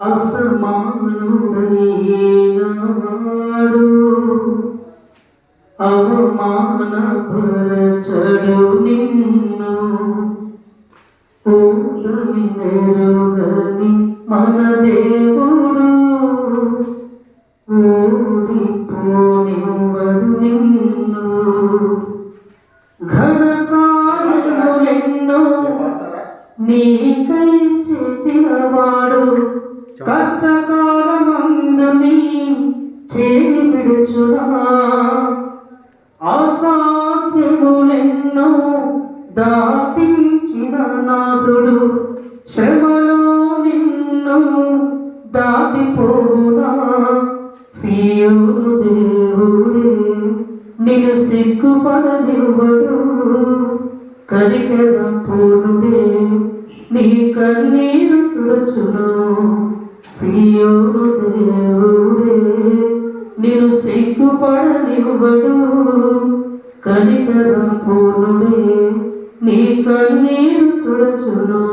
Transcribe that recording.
అసమానుడైనవాడు అవమానపరచడు నిన్ను. ఓటమి నెరుగని మన దేవుడు ఓడిపోనివ్వడు నిన్ను. ఘనకార్యములెన్నో నీకై చేసినవాడు కష్టకాలమందు నీ చేయి విడుచునా. అసాధ్యములెన్నో దాటించిన నాథుడు శ్రమలో నిన్ను దాటిపోవునా. సీయోను దేవుడే నిన్ను సిగ్గుపడనివ్వడు, కనికర పూర్ణుడే నీ కన్నీరు తుడుచును. సీయోను దేవుడే నిన్ను సిగ్గుపడనివ్వడు, కనికర పూర్ణుడే నీ కన్నీరు తుడుచును.